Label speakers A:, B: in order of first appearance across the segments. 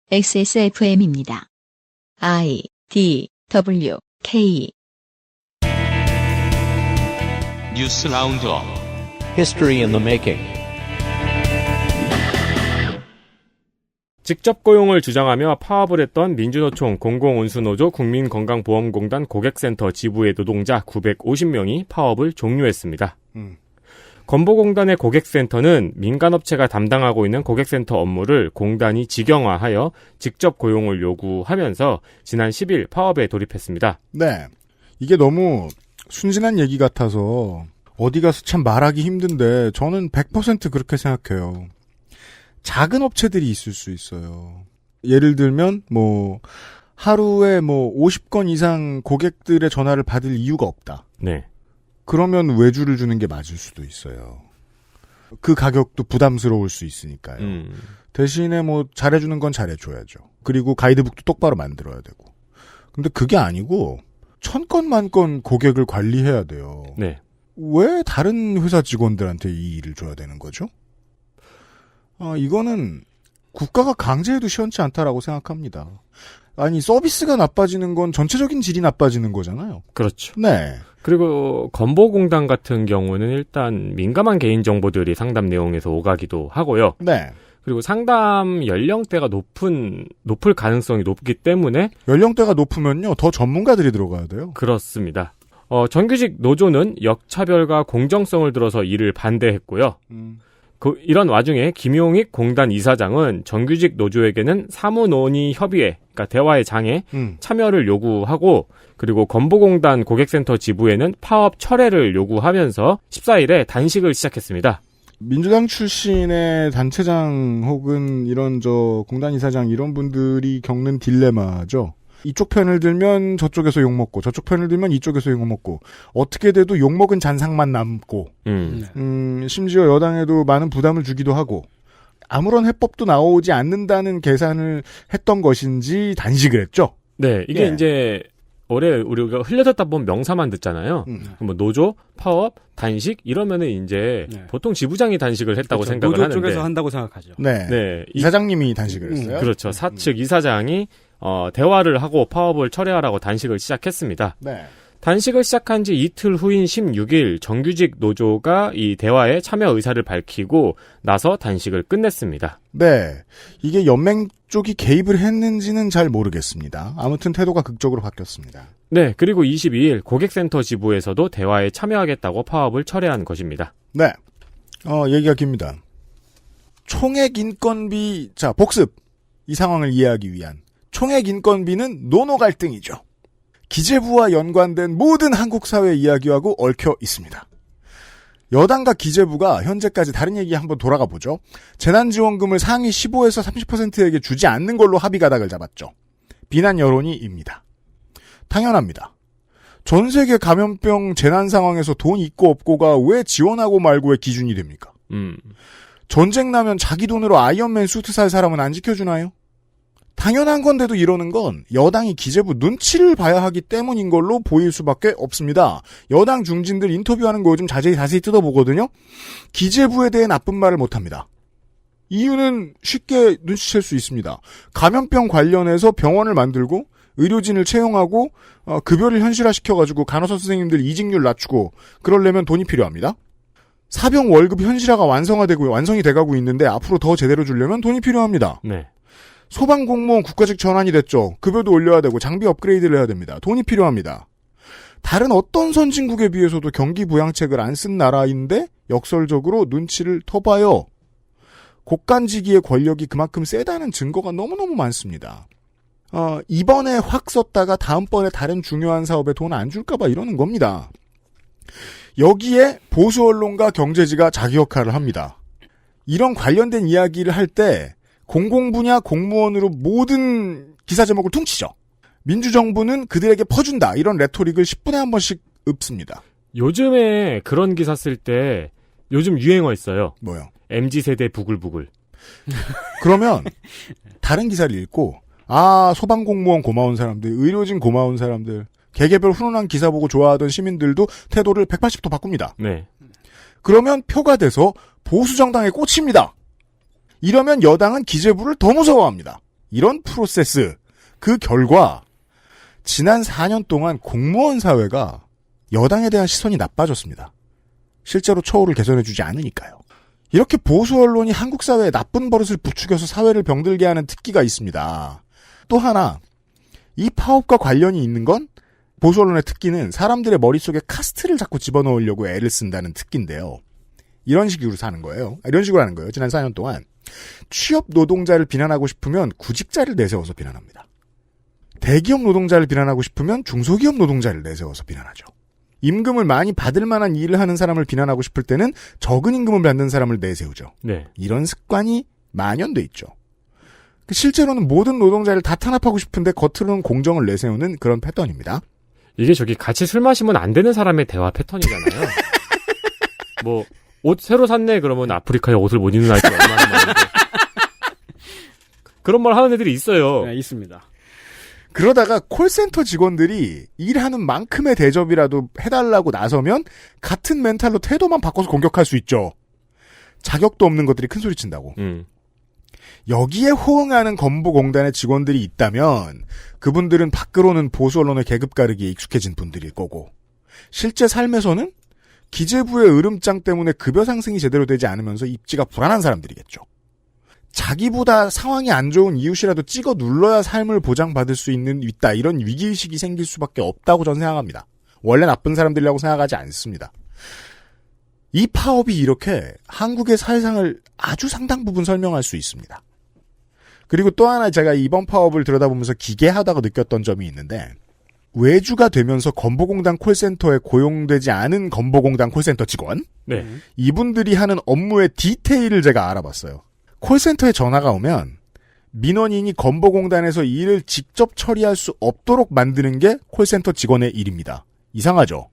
A: XSFM입니다. I, D, W, K.
B: 뉴스 라운드업.
C: History in the making.
D: 직접 고용을 주장하며 파업을 했던 민주노총 공공운수노조 국민건강보험공단 고객센터 지부의 노동자 950명이 파업을 종료했습니다. 건보공단의 고객센터는 민간업체가 담당하고 있는 고객센터 업무를 공단이 직영화하여 직접 고용을 요구하면서 지난 10일 파업에 돌입했습니다.
E: 네. 이게 너무 순진한 얘기 같아서 어디 가서 참 말하기 힘든데 저는 100% 그렇게 생각해요. 작은 업체들이 있을 수 있어요. 예를 들면 하루에 50건 이상 고객들의 전화를 받을 이유가 없다.
D: 네.
E: 그러면 외주를 주는 게 맞을 수도 있어요. 그 가격도 부담스러울 수 있으니까요. 대신에 잘해주는 건 잘해줘야죠. 그리고 가이드북도 똑바로 만들어야 되고. 근데 그게 아니고 1000건 만건 고객을 관리해야 돼요.
D: 네.
E: 왜 다른 회사 직원들한테 이 일을 줘야 되는 거죠? 이거는 국가가 강제해도 시원치 않다라고 생각합니다. 아니, 서비스가 나빠지는 건 전체적인 질이 나빠지는 거잖아요.
D: 그렇죠.
E: 네.
D: 그리고 건보공단 같은 경우는 일단 민감한 개인정보들이 상담 내용에서 오가기도 하고요.
E: 네.
D: 그리고 상담 연령대가 높을 가능성이 높기 때문에
E: 연령대가 높으면요, 더 전문가들이 들어가야 돼요.
D: 그렇습니다. 정규직 노조는 역차별과 공정성을 들어서 이를 반대했고요. 이런 와중에 김용익 공단 이사장은 정규직 노조에게는 사무논의 협의회, 그러니까 대화의 장에 참여를 요구하고, 그리고 건보공단 고객센터 지부에는 파업 철회를 요구하면서 14일에 단식을 시작했습니다.
E: 민주당 출신의 단체장 혹은 이런 공단 이사장 이런 분들이 겪는 딜레마죠. 이쪽 편을 들면 저쪽에서 욕먹고 저쪽 편을 들면 이쪽에서 욕먹고 어떻게 돼도 욕먹은 잔상만 남고 심지어 여당에도 많은 부담을 주기도 하고 아무런 해법도 나오지 않는다는 계산을 했던 것인지 단식을 했죠.
D: 네, 이게 이제 올해 우리가 흘려듣다 보면 명사만 듣잖아요. 노조, 파업, 단식 이러면은 이제 보통 지부장이 단식을 했다고
F: 그렇죠.
D: 생각을
F: 노조
D: 하는데
F: 쪽에서 한다고 생각하죠.
E: 네. 이사장님이 단식을 했어요.
D: 그렇죠. 사측 이사장이 대화를 하고 파업을 철회하라고 단식을 시작했습니다.
E: 네.
D: 단식을 시작한 지 이틀 후인 16일 정규직 노조가 이 대화에 참여 의사를 밝히고 나서 단식을 끝냈습니다.
E: 네. 이게 연맹 쪽이 개입을 했는지는 잘 모르겠습니다. 아무튼 태도가 극적으로 바뀌었습니다.
D: 네. 그리고 22일 고객센터 지부에서도 대화에 참여하겠다고 파업을 철회한 것입니다.
E: 네. 얘기가 깁니다. 총액 인건비, 복습. 이 상황을 이해하기 위한 총액 인건비는 노노 갈등이죠. 기재부와 연관된 모든 한국 사회 이야기하고 얽혀 있습니다. 여당과 기재부가 현재까지 다른 얘기 한번 돌아가 보죠. 재난지원금을 상위 15에서 30%에게 주지 않는 걸로 합의 가닥을 잡았죠. 비난 여론이입니다. 당연합니다. 전 세계 감염병 재난 상황에서 돈 있고 없고가 왜 지원하고 말고의 기준이 됩니까? 전쟁 나면 자기 돈으로 아이언맨 수트 살 사람은 안 지켜주나요? 당연한 건데도 이러는 건 여당이 기재부 눈치를 봐야 하기 때문인 걸로 보일 수밖에 없습니다. 여당 중진들 인터뷰하는 거 요즘 자세히 뜯어보거든요. 기재부에 대해 나쁜 말을 못합니다. 이유는 쉽게 눈치챌 수 있습니다. 감염병 관련해서 병원을 만들고 의료진을 채용하고 급여를 현실화시켜가지고 간호사 선생님들 이직률 낮추고 그러려면 돈이 필요합니다. 사병 월급 현실화가 완성이 돼가고 있는데 앞으로 더 제대로 주려면 돈이 필요합니다.
D: 네.
E: 소방공무원 국가직 전환이 됐죠. 급여도 올려야 되고 장비 업그레이드를 해야 됩니다. 돈이 필요합니다. 다른 어떤 선진국에 비해서도 경기 부양책을 안 쓴 나라인데 역설적으로 눈치를 터봐요. 국간지기의 권력이 그만큼 세다는 증거가 너무너무 많습니다. 이번에 확 썼다가 다음번에 다른 중요한 사업에 돈 안 줄까봐 이러는 겁니다. 여기에 보수 언론과 경제지가 자기 역할을 합니다. 이런 관련된 이야기를 할 때 공공분야 공무원으로 모든 기사 제목을 퉁치죠. 민주정부는 그들에게 퍼준다. 이런 레토릭을 10분에 한 번씩 읊습니다.
D: 요즘에 그런 기사 쓸 때 요즘 유행어 있어요.
E: 뭐요?
D: MZ세대 부글부글.
E: 그러면 다른 기사를 읽고 소방공무원 고마운 사람들, 의료진 고마운 사람들, 개개별 훈훈한 기사 보고 좋아하던 시민들도 태도를 180도 바꿉니다.
D: 네.
E: 그러면 표가 돼서 보수정당에 꽂힙니다. 이러면 여당은 기재부를 더 무서워합니다. 이런 프로세스, 그 결과 지난 4년 동안 공무원 사회가 여당에 대한 시선이 나빠졌습니다. 실제로 처우를 개선해주지 않으니까요. 이렇게 보수 언론이 한국 사회에 나쁜 버릇을 부추겨서 사회를 병들게 하는 특기가 있습니다. 또 하나, 이 파업과 관련이 있는 건 보수 언론의 특기는 사람들의 머릿속에 카스트를 자꾸 집어넣으려고 애를 쓴다는 특기인데요. 이런 식으로 사는 거예요. 이런 식으로 하는 거예요. 지난 4년 동안. 취업 노동자를 비난하고 싶으면 구직자를 내세워서 비난합니다. 대기업 노동자를 비난하고 싶으면 중소기업 노동자를 내세워서 비난하죠. 임금을 많이 받을 만한 일을 하는 사람을 비난하고 싶을 때는 적은 임금을 받는 사람을 내세우죠.
D: 네.
E: 이런 습관이 만연돼 있죠. 실제로는 모든 노동자를 다 탄압하고 싶은데 겉으로는 공정을 내세우는 그런 패턴입니다.
D: 이게 같이 술 마시면 안 되는 사람의 대화 패턴이잖아요. 뭐 옷 새로 샀네 그러면 아프리카에 옷을 못 입는 아이들이 얼마나 많은데. 그런 말 하는 애들이 있어요.
F: 네, 있습니다.
E: 그러다가 콜센터 직원들이 일하는 만큼의 대접이라도 해달라고 나서면 같은 멘탈로 태도만 바꿔서 공격할 수 있죠. 자격도 없는 것들이 큰 소리 친다고. 여기에 호응하는 건보공단의 직원들이 있다면 그분들은 밖으로는 보수 언론의 계급 가르기에 익숙해진 분들일 거고 실제 삶에서는 기재부의 으름장 때문에 급여 상승이 제대로 되지 않으면서 입지가 불안한 사람들이겠죠. 자기보다 상황이 안 좋은 이웃이라도 찍어 눌러야 삶을 보장받을 수 있다. 이런 위기의식이 생길 수밖에 없다고 저는 생각합니다. 원래 나쁜 사람들이라고 생각하지 않습니다. 이 파업이 이렇게 한국의 사회상을 아주 상당 부분 설명할 수 있습니다. 그리고 또 하나 제가 이번 파업을 들여다보면서 기괴하다고 느꼈던 점이 있는데 외주가 되면서 건보공단 콜센터에 고용되지 않은 건보공단 콜센터 직원
D: 네.
E: 이분들이 하는 업무의 디테일을 제가 알아봤어요. 콜센터에 전화가 오면 민원인이 건보공단에서 일을 직접 처리할 수 없도록 만드는 게 콜센터 직원의 일입니다. 이상하죠?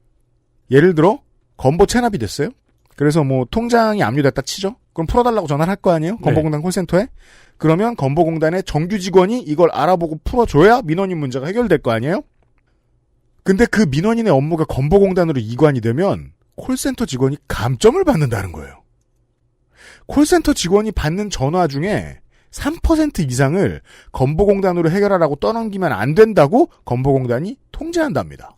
E: 예를 들어 건보 체납이 됐어요? 그래서 뭐 통장이 압류됐다 치죠? 그럼 풀어달라고 전화를 할 거 아니에요? 건보공단 콜센터에? 그러면 건보공단의 정규 직원이 이걸 알아보고 풀어줘야 민원인 문제가 해결될 거 아니에요? 근데 그 민원인의 업무가 건보공단으로 이관이 되면 콜센터 직원이 감점을 받는다는 거예요. 콜센터 직원이 받는 전화 중에 3% 이상을 건보공단으로 해결하라고 떠넘기면 안 된다고 건보공단이 통제한답니다.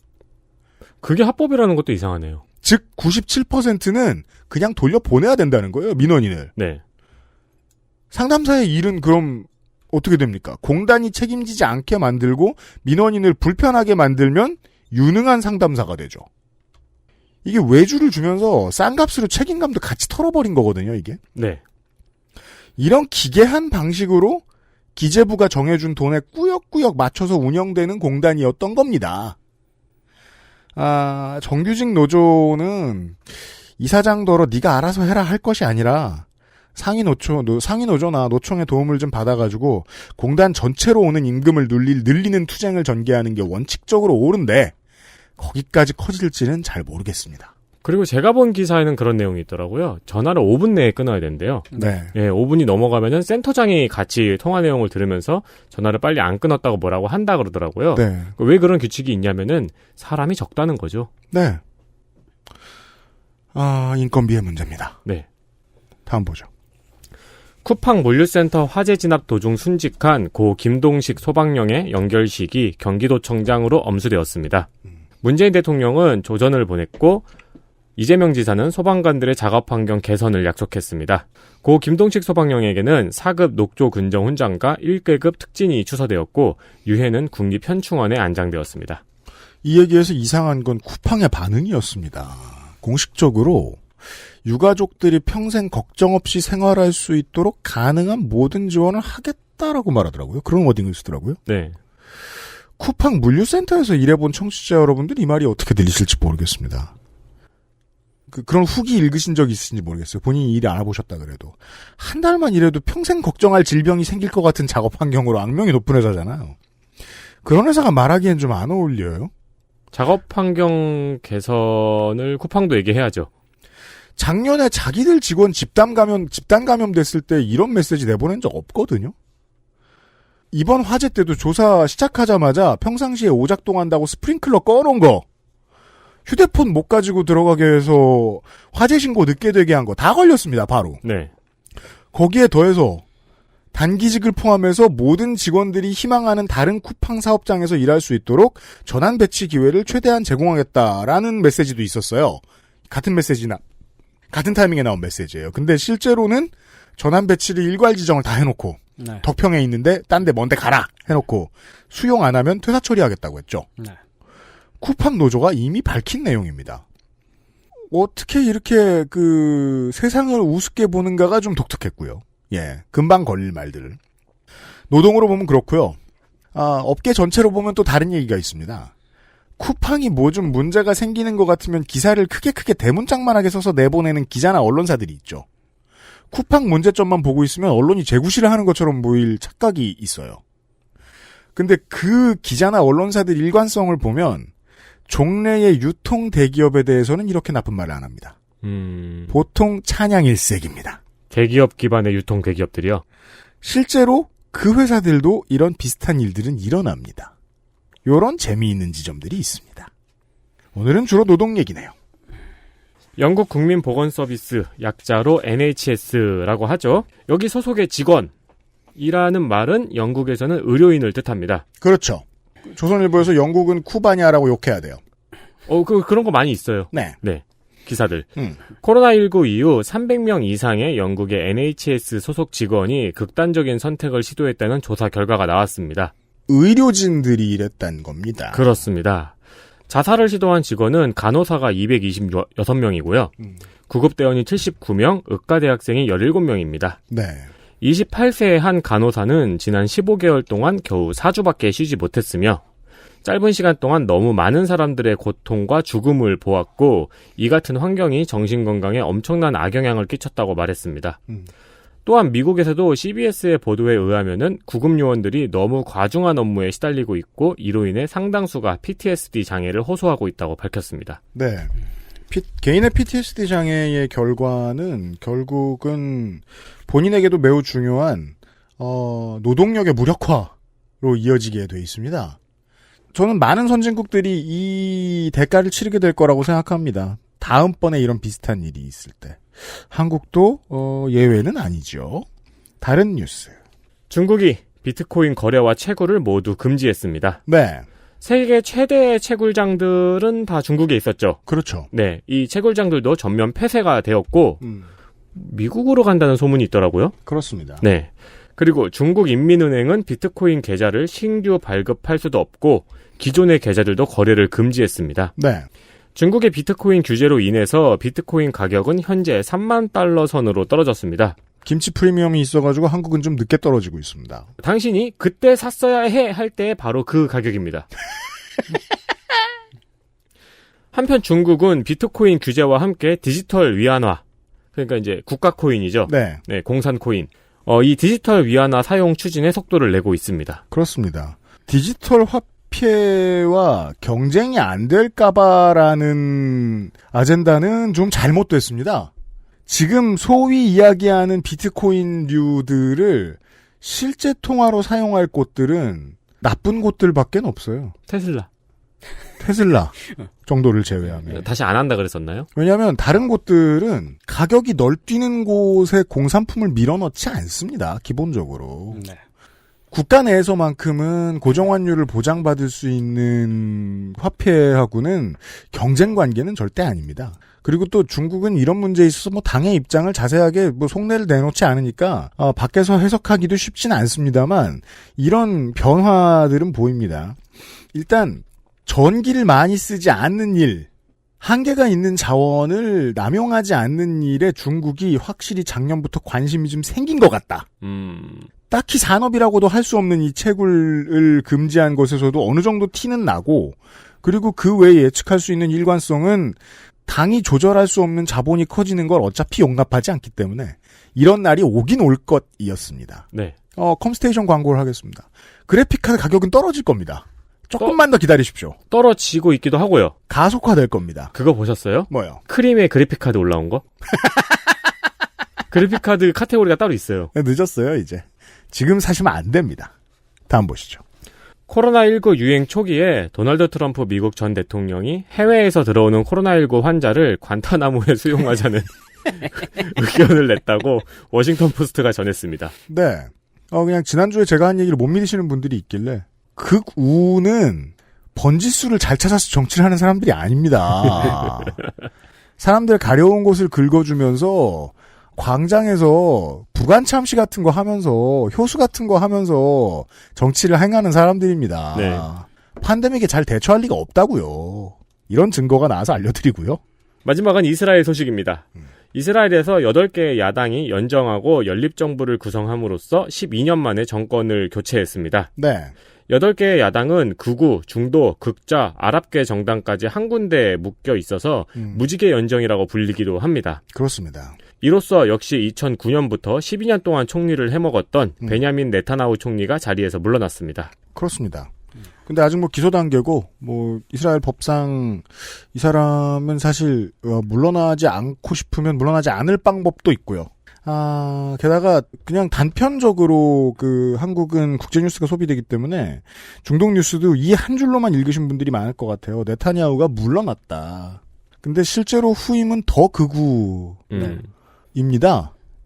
D: 그게 합법이라는 것도 이상하네요.
E: 즉 97%는 그냥 돌려보내야 된다는 거예요. 민원인을.
D: 네.
E: 상담사의 일은 그럼 어떻게 됩니까? 공단이 책임지지 않게 만들고 민원인을 불편하게 만들면 유능한 상담사가 되죠. 이게 외주를 주면서 싼 값으로 책임감도 같이 털어버린 거거든요, 이게.
D: 네.
E: 이런 기괴한 방식으로 기재부가 정해준 돈에 꾸역꾸역 맞춰서 운영되는 공단이었던 겁니다. 정규직 노조는 이사장더러 네가 알아서 해라 할 것이 아니라 상위노조나 노총의 도움을 좀 받아가지고 공단 전체로 오는 임금을 늘리는 투쟁을 전개하는 게 원칙적으로 옳은데 거기까지 커질지는 잘 모르겠습니다.
D: 그리고 제가 본 기사에는 그런 내용이 있더라고요. 전화를 5분 내에 끊어야 된대요.
E: 네.
D: 예, 5분이 넘어가면은 센터장이 같이 통화 내용을 들으면서 전화를 빨리 안 끊었다고 뭐라고 한다 그러더라고요.
E: 네.
D: 왜 그런 규칙이 있냐면은 사람이 적다는 거죠.
E: 네. 인건비의 문제입니다.
D: 네.
E: 다음 보죠.
D: 쿠팡 물류센터 화재 진압 도중 순직한 고 김동식 소방령의 연결식이 경기도청장으로 엄수되었습니다. 문재인 대통령은 조전을 보냈고 이재명 지사는 소방관들의 작업 환경 개선을 약속했습니다. 고 김동식 소방령에게는 4급 녹조 근정 훈장과 1계급 특진이 추서되었고 유해는 국립현충원에 안장되었습니다.
E: 이 얘기에서 이상한 건 쿠팡의 반응이었습니다. 공식적으로 유가족들이 평생 걱정 없이 생활할 수 있도록 가능한 모든 지원을 하겠다라고 말하더라고요. 그런 워딩을 쓰더라고요.
D: 네.
E: 쿠팡 물류센터에서 일해본 청취자 여러분들 이 말이 어떻게 들리실지 모르겠습니다. 그런 후기 읽으신 적 있으신지 모르겠어요. 본인이 일을 안 해보셨다 그래도. 한 달만 일해도 평생 걱정할 질병이 생길 것 같은 작업 환경으로 악명이 높은 회사잖아요. 그런 회사가 말하기엔 좀 안 어울려요.
D: 작업 환경 개선을 쿠팡도 얘기해야죠.
E: 작년에 자기들 직원 집단 감염 됐을 때 이런 메시지 내보낸 적 없거든요. 이번 화재 때도 조사 시작하자마자 평상시에 오작동한다고 스프링클러 꺼놓은 거, 휴대폰 못 가지고 들어가게 해서 화재 신고 늦게 되게 한 거 다 걸렸습니다, 바로.
D: 네.
E: 거기에 더해서 단기직을 포함해서 모든 직원들이 희망하는 다른 쿠팡 사업장에서 일할 수 있도록 전환 배치 기회를 최대한 제공하겠다라는 메시지도 있었어요. 같은 메시지나 같은 타이밍에 나온 메시지예요. 근데 실제로는 전환 배치를 일괄 지정을 다 해놓고
F: 네.
E: 덕평에 있는데 딴 데 먼데 가라 해놓고 수용 안 하면 퇴사 처리하겠다고 했죠.
F: 네.
E: 쿠팡 노조가 이미 밝힌 내용입니다. 어떻게 이렇게 세상을 우습게 보는가가 좀 독특했고요. 예, 금방 걸릴 말들을. 노동으로 보면 그렇고요. 업계 전체로 보면 또 다른 얘기가 있습니다. 쿠팡이 뭐 좀 문제가 생기는 것 같으면 기사를 크게 대문짝만하게 써서 내보내는 기자나 언론사들이 있죠. 쿠팡 문제점만 보고 있으면 언론이 재구시를 하는 것처럼 보일 착각이 있어요. 근데 그 기자나 언론사들 일관성을 보면 종래의 유통 대기업에 대해서는 이렇게 나쁜 말을 안 합니다. 보통 찬양일색입니다.
D: 대기업 기반의 유통 대기업들이요?
E: 실제로 그 회사들도 이런 비슷한 일들은 일어납니다. 요런 재미있는 지점들이 있습니다. 오늘은 주로 노동 얘기네요.
D: 영국 국민보건서비스, 약자로 NHS라고 하죠. 여기 소속의 직원이라는 말은 영국에서는 의료인을 뜻합니다.
E: 그렇죠. 조선일보에서 영국은 쿠바냐라고 욕해야 돼요.
D: 그런 거 많이 있어요.
E: 네.
D: 기사들. 코로나19 이후 300명 이상의 영국의 NHS 소속 직원이 극단적인 선택을 시도했다는 조사 결과가 나왔습니다.
E: 의료진들이 이랬단 겁니다.
D: 그렇습니다. 자살을 시도한 직원은 간호사가 226명이고요. 구급대원이 79명, 의과대학생이 17명입니다.
E: 네.
D: 28세의 한 간호사는 지난 15개월 동안 겨우 4주밖에 쉬지 못했으며 짧은 시간 동안 너무 많은 사람들의 고통과 죽음을 보았고 이 같은 환경이 정신건강에 엄청난 악영향을 끼쳤다고 말했습니다. 또한 미국에서도 CBS의 보도에 의하면은 구급요원들이 너무 과중한 업무에 시달리고 있고 이로 인해 상당수가 PTSD 장애를 호소하고 있다고 밝혔습니다.
E: 네. 개인의 PTSD 장애의 결과는 결국은 본인에게도 매우 중요한 노동력의 무력화로 이어지게 돼 있습니다. 저는 많은 선진국들이 이 대가를 치르게 될 거라고 생각합니다. 다음번에 이런 비슷한 일이 있을 때. 한국도 예외는 아니죠. 다른 뉴스.
D: 중국이 비트코인 거래와 채굴을 모두 금지했습니다.
E: 네.
D: 세계 최대의 채굴장들은 다 중국에 있었죠.
E: 그렇죠.
D: 네, 이 채굴장들도 전면 폐쇄가 되었고 미국으로 간다는 소문이 있더라고요.
E: 그렇습니다.
D: 네. 그리고 중국 인민은행은 비트코인 계좌를 신규 발급할 수도 없고 기존의 계좌들도 거래를 금지했습니다.
E: 네.
D: 중국의 비트코인 규제로 인해서 비트코인 가격은 현재 3만 달러 선으로 떨어졌습니다.
E: 김치 프리미엄이 있어가지고 한국은 좀 늦게 떨어지고 있습니다.
D: 당신이 그때 샀어야 해 할 때 바로 그 가격입니다. 한편 중국은 비트코인 규제와 함께 디지털 위안화, 그러니까 이제 국가 코인이죠.
E: 네.
D: 네, 공산 코인. 이 디지털 위안화 사용 추진에 속도를 내고 있습니다.
E: 그렇습니다. 디지털 화폐와 경쟁이 안 될까봐라는 아젠다는 좀 잘못됐습니다. 지금 소위 이야기하는 비트코인류들을 실제 통화로 사용할 곳들은 나쁜 곳들밖에 없어요.
D: 테슬라
E: 정도를 제외하면.
D: 다시 안 한다 그랬었나요?
E: 왜냐하면 다른 곳들은 가격이 널뛰는 곳에 공산품을 밀어넣지 않습니다. 기본적으로.
F: 네.
E: 국가 내에서만큼은 고정환율을 보장받을 수 있는 화폐하고는 경쟁 관계는 절대 아닙니다. 그리고 또 중국은 이런 문제에 있어서 당의 입장을 자세하게 속내를 내놓지 않으니까 밖에서 해석하기도 쉽지는 않습니다만 이런 변화들은 보입니다. 일단 전기를 많이 쓰지 않는 일, 한계가 있는 자원을 남용하지 않는 일에 중국이 확실히 작년부터 관심이 좀 생긴 것 같다. 딱히 산업이라고도 할 수 없는 이 채굴을 금지한 것에서도 어느 정도 티는 나고, 그리고 그 외에 예측할 수 있는 일관성은 당이 조절할 수 없는 자본이 커지는 걸 어차피 용납하지 않기 때문에 이런 날이 오긴 올 것이었습니다.
D: 네.
E: 컴스테이션 광고를 하겠습니다. 그래픽카드 가격은 떨어질 겁니다. 조금만 더 기다리십시오.
D: 떨어지고 있기도 하고요.
E: 가속화될 겁니다.
D: 그거 보셨어요?
E: 뭐요?
D: 크림의 그래픽카드 올라온 거? 그래픽카드 카테고리가 따로 있어요.
E: 네, 늦었어요, 이제. 지금 사시면 안 됩니다. 다음 보시죠.
D: 코로나19 유행 초기에 도널드 트럼프 미국 전 대통령이 해외에서 들어오는 코로나19 환자를 관타나무에 수용하자는 의견을 냈다고 워싱턴 포스트가 전했습니다.
E: 네. 그냥 지난주에 제가 한 얘기를 못 믿으시는 분들이 있길래 극우는 번지수를 잘 찾아서 정치를 하는 사람들이 아닙니다. 사람들 가려운 곳을 긁어주면서 광장에서 부관참시 같은 거 하면서 효수 같은 거 하면서 정치를 행하는 사람들입니다.
D: 네.
E: 팬데믹에 잘 대처할 리가 없다고요. 이런 증거가 나와서 알려드리고요.
D: 마지막은 이스라엘 소식입니다. 이스라엘에서 8개의 야당이 연정하고 연립정부를 구성함으로써 12년 만에 정권을 교체했습니다.
E: 네.
D: 8개의 야당은 극우, 중도, 극자, 아랍계 정당까지 한 군데에 묶여 있어서 무지개 연정이라고 불리기도 합니다.
E: 그렇습니다.
D: 이로써 역시 2009년부터 12년 동안 총리를 해먹었던 베냐민 네타나후 총리가 자리에서 물러났습니다.
E: 그렇습니다. 근데 아직 기소 단계고 이스라엘 법상 이 사람은 사실 물러나지 않고 싶으면 물러나지 않을 방법도 있고요. 게다가 그냥 단편적으로 한국은 국제뉴스가 소비되기 때문에 중동 뉴스도 이 한 줄로만 읽으신 분들이 많을 것 같아요. 네타냐후가 물러났다. 근데 실제로 후임은 더 극우입니다.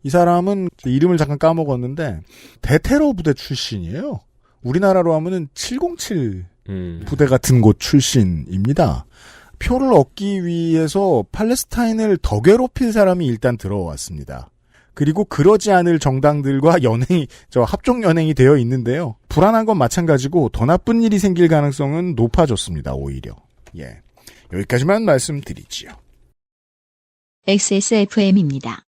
E: 이 사람은 이름을 잠깐 까먹었는데 대테러 부대 출신이에요. 우리나라로 하면은 707 부대 같은 곳 출신입니다. 표를 얻기 위해서 팔레스타인을 더 괴롭힐 사람이 일단 들어왔습니다. 그리고 그러지 않을 정당들과 합종 연행이 되어 있는데요. 불안한 건 마찬가지고 더 나쁜 일이 생길 가능성은 높아졌습니다. 오히려. 예. 여기까지만 말씀드리지요.
A: XSFM입니다.